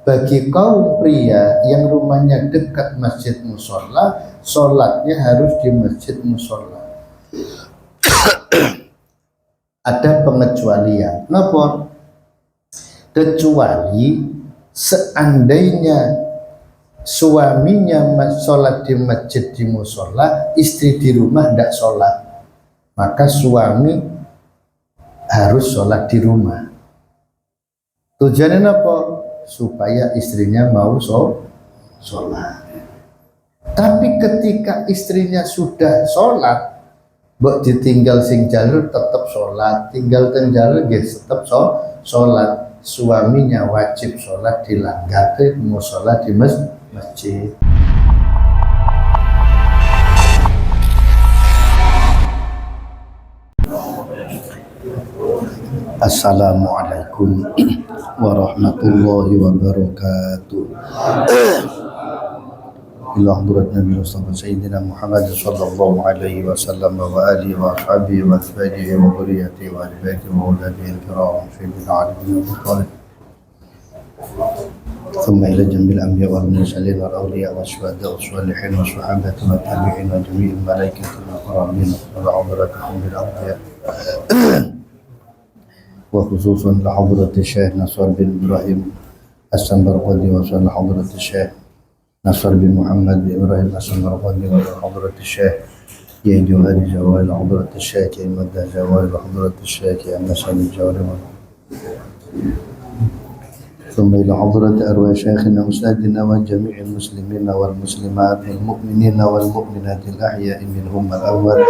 bagi kaum pria yang rumahnya dekat masjid musola, sholatnya harus di masjid musola. Ada pengecualian. Kenapa? Kecuali seandainya suaminya sholat di masjid di musola, istri di rumah tidak sholat, maka suami harus sholat di rumah. Tujuannya apa? Supaya istrinya mau sholat. Tapi ketika istrinya sudah sholat, mbok ditinggal sing jalur tetap sholat, tinggal teng jalur tetap sholat. Suaminya wajib sholat di langgate, mau sholat di masjid. Assalamualaikum warahmatullahi wabarakatuh. Ila hadrat Nabi Mustafa Sayyidina Muhammad sallallahu alaihi wasallam wa alihi wa ashabihi wa azwajihi wa dhurriyyatihi wa ahlihi wa auladihi al-kiram sayyidina Ali bin Abi Thalib thumma ila jambil anbiya wal mursalin wal awliya wa syuhada wa shalihin wa sahabati wa tabi'in wa jami'il malaikati wa qaramin wa hadratuhum bil anbiya وخصوصا لحضرة الشيخ نصر بن إبراهيم السمرقندي وصل حضرة الشيخ نصر بن محمد بن إبراهيم السمرقندي وحضرة الشيخ يا جوهر جوال حضرة الشيخ يا مدى جوال حضرة الشيخ يا مسعد الجوال ثم إلى حضرة أرواح شيخنا أستاذنا وجميع المسلمين والمسلمات والمؤمنين والمؤمنات الأحياء منهم الأول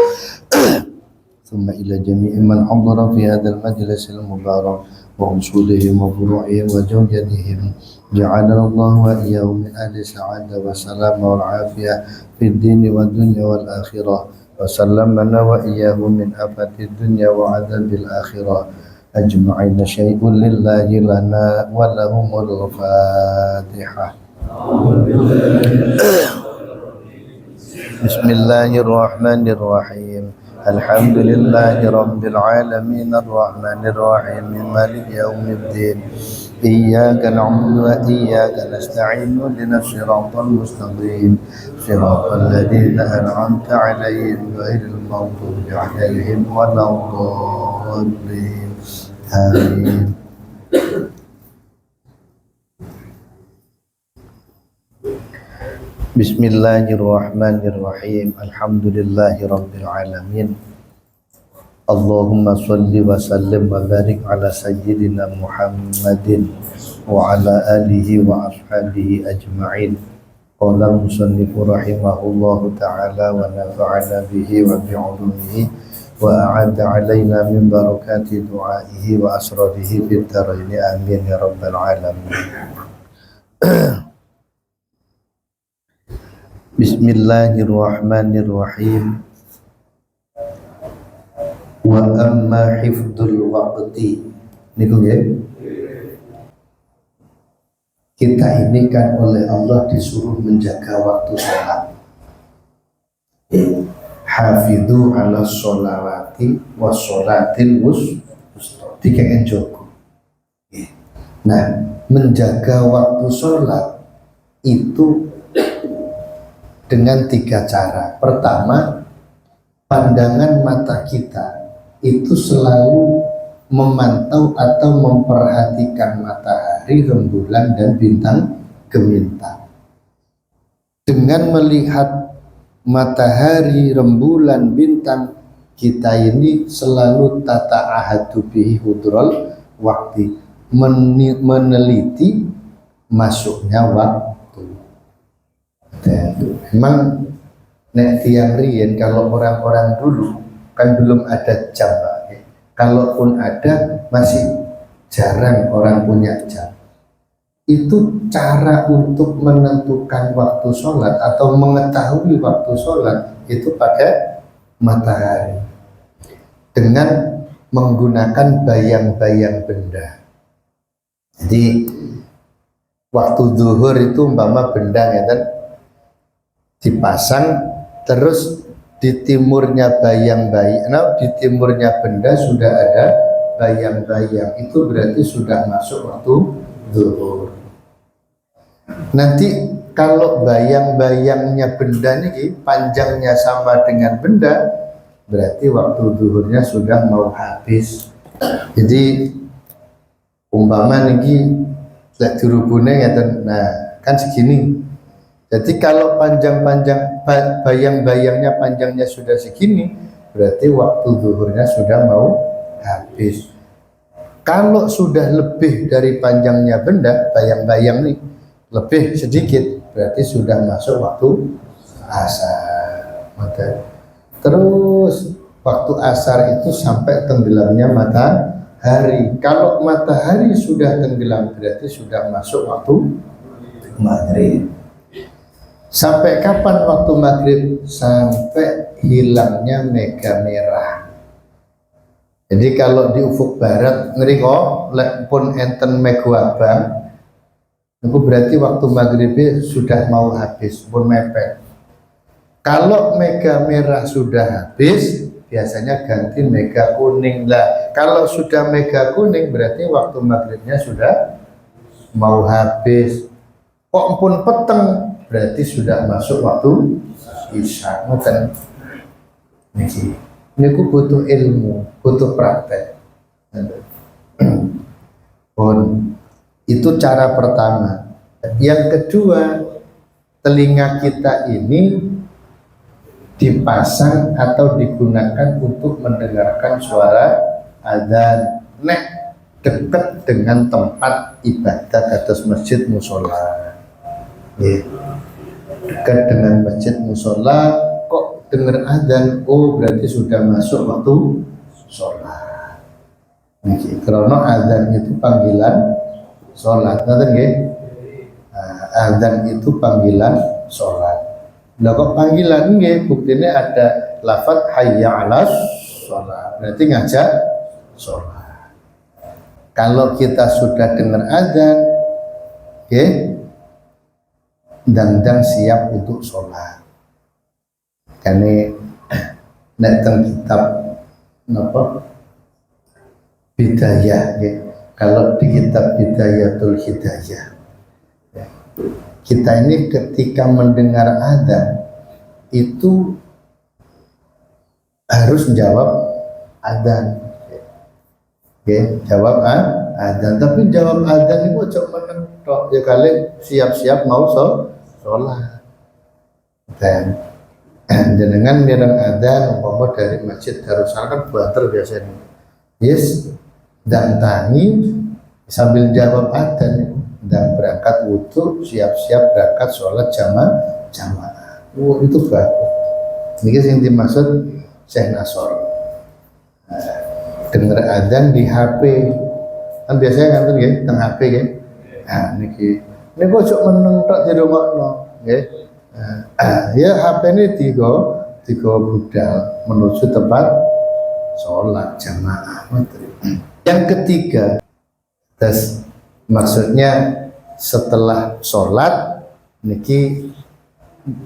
ثم إلى جميع من حضر في هذا المجلس المبارك وأصولهم وفروعهم وزوجتهم جعلنا الله وإياهم من أهل السعادة والسلام والعافية في الدين والدنيا والآخرة وسلمنا وإياهم من آفات الدنيا وعذاب الآخرة أجمعين. شيء لله لنا ولهم الفاتحة. بسم الله الرحمن الرحيم. الحمد لله رب العالمين الرحمن الرحيم مالك يوم الدين إياك نعبد وإياك نستعين اهدنا الصراط المستقيم صراط الذين أنعمت عليهم غير المغضوب عليهم ولا الضالين آمين. Bismillahirrahmanirrahim. Alhamdulillahi rabbil alamin. Allahumma salli wa sallim wa barik ala sayyidina Muhammadin wa ala alihi wa ashabihi ajma'in. Qala musannifu rahimahullahu ta'ala wa nafa'ana bihi wa bi'ulumihi wa a'adda alaina min barakati du'aihi wa asrarihi fid dharaini amin ya rabbal alamin. Bismillahirrahmanirrahim. Wa amma hifdzul waqti niku nggih. Kita ini kan oleh Allah disuruh menjaga waktu sholat. Hafidhu ala sholawati wa sholatil wusta. Tiga enjoku. Nah, menjaga waktu sholat itu dengan tiga cara. Pertama, pandangan mata kita itu selalu memantau atau memperhatikan matahari, rembulan, dan bintang gemintang. Dengan melihat matahari, rembulan, bintang, kita ini selalu tata ahadu bihi hudrol waktu, meneliti masuknya waktu. Memang nek tiang rien, kalau orang-orang dulu kan belum ada jam, Pak. Kalaupun ada masih jarang orang punya jam. Itu cara untuk menentukan waktu sholat atau mengetahui waktu sholat itu pakai matahari dengan menggunakan bayang-bayang benda. Jadi waktu zuhur itu umpama benda ya kan dipasang, terus di timurnya bayang-bayang, nah di timurnya benda sudah ada bayang-bayang, itu berarti sudah masuk waktu zuhur. Nanti kalau bayang-bayangnya benda ini panjangnya sama dengan benda, berarti waktu zuhurnya sudah mau habis. Jadi umpama niki lek dirubune ngeten, nah kan segini. Jadi kalau panjang-panjang bayang-bayangnya panjangnya sudah segini, berarti waktu zuhurnya sudah mau habis. Kalau sudah lebih dari panjangnya benda, bayang-bayang nih lebih sedikit, berarti sudah masuk waktu asar. Terus waktu asar itu sampai tenggelamnya matahari. Kalau matahari sudah tenggelam, berarti sudah masuk waktu maghrib. Sampai kapan waktu maghrib? Sampai hilangnya mega merah. Jadi kalau di ufuk barat ngeri kok, lek pun enten mega abang, itu berarti waktu maghrib sudah mau habis, pun mepet. Kalau mega merah sudah habis, biasanya ganti mega kuning lah. Kalau sudah mega kuning, berarti waktu maghribnya sudah mau habis. Kok pun peteng, berarti sudah masuk waktu isya. Ngoten. Ini butuh ilmu, butuh praktek. Itu cara pertama. Yang kedua, telinga kita ini dipasang atau digunakan untuk mendengarkan suara azan. Nek dekat dengan tempat ibadah atas masjid musola. Dekat dengan masjid musola, kok dengar azan, oh berarti sudah masuk waktu sholat. Karena azan itu panggilan sholat, azan itu panggilan sholat. Lah kok panggilan nggih, buktinya ada lafaz hayya 'alas sholat, berarti ngajak sholat. Kalau kita sudah dengar azan, dan siap untuk sholat. Karena nek teng kitab napa Bidayah, kalau di kitab Bidayatul Hidayah, kita ini ketika mendengar azan itu harus jawab azan. Jawab azan, tapi jawab azan itu cuma menentok ya, kali siap-siap mau sholat. Dan jenengan mireng azan umpama dari Masjid Darussalam kan banter biasanya. Yes, dan tangi sambil jawab azan dan berangkat wudhu, siap-siap berangkat sholat jamaah. Itu bagus. Ini yang dimaksud Syekh Nasor. Dengar azan di HP, kan biasanya kan ya, teng HP ya. Nah, ini kok meneng tok di rumah no, ya HP ini tiga budal menuju tempat sholat jamaah. Yang ketiga, maksudnya setelah sholat niki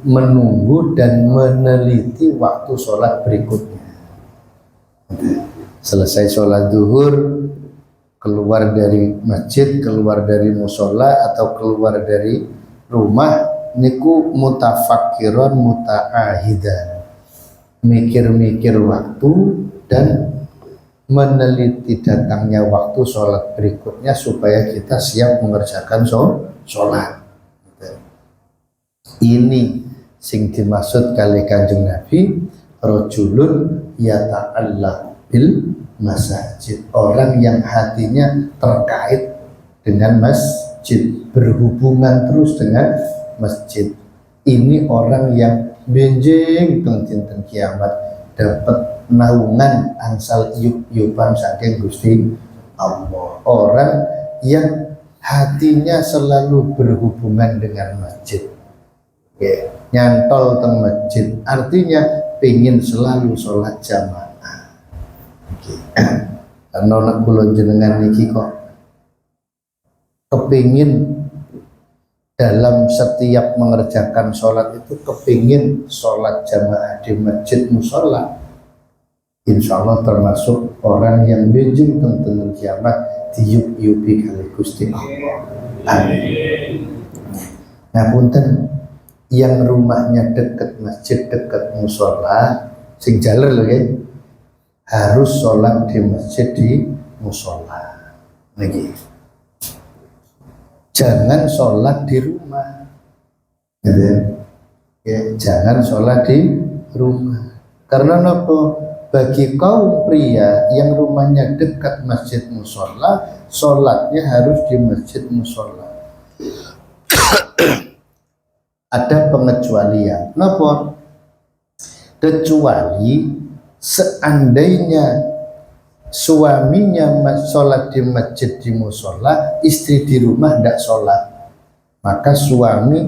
menunggu dan meneliti waktu sholat berikutnya. Selesai sholat zuhur, keluar dari masjid, keluar dari musola atau keluar dari rumah, niku mutafakkiron muta'ahidan, mikir-mikir waktu dan meneliti datangnya waktu sholat berikutnya supaya kita siap mengerjakan sholat. Ini sing dimaksud kali Kanjeng Nabi, rajulun yata'allah bil masjid, orang yang hatinya terkait dengan masjid, berhubungan terus dengan masjid. Ini orang yang benjing teng dinten kiamat dapat naungan angsal yupan saking Gusti Allah. Orang yang hatinya selalu berhubungan dengan masjid, nyantol teng masjid, artinya pengen selalu sholat jamaah. Karena nak kula jenengan niki kok kepingin dalam setiap mengerjakan sholat itu kepingin sholat jamaah di masjid musola, insya Allah termasuk orang yang benjing tentang kiamat diyup-yupi kali Gusti Allah. Amin. Nah punten, yang rumahnya dekat masjid, dekat musola, sing jaler loh ya, harus sholat di masjid di musola. Lagi, jangan sholat di rumah, gitu ya. Jangan sholat di rumah. Karena nopo, bagi kaum pria yang rumahnya dekat masjid musola, sholatnya harus di masjid musola. Ada pengecualian. Nopo? Kecuali seandainya suaminya sholat di masjid di musola, istri di rumah tidak sholat, maka suami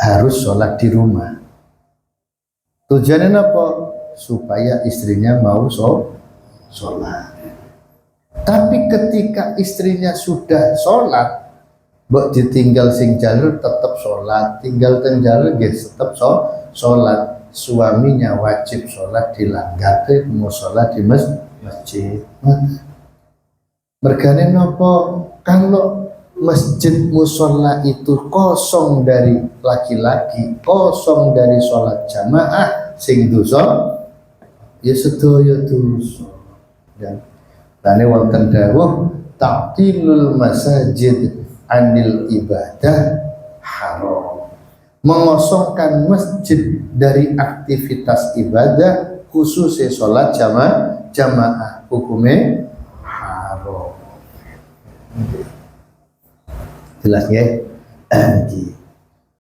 harus sholat di rumah. Tujuannya apa? Supaya istrinya mau sholat. Tapi ketika istrinya sudah sholat, mbok ditinggal sing jalur tetap sholat, tinggal teng jalur tetap sholat. Suaminya wajib sholat di langgate, mau sholat di masjid. Mergane nopo, kalau masjid musola itu kosong dari laki-laki, kosong dari sholat jamaah, sing dosa ya sedaya dosa. Dan tane wonten dawuh ta'tilul masajid anil ibadah haram. Mengosongkan masjid dari aktivitas ibadah, khususnya sholat jamaah, hukumnya haram. Jelas ya?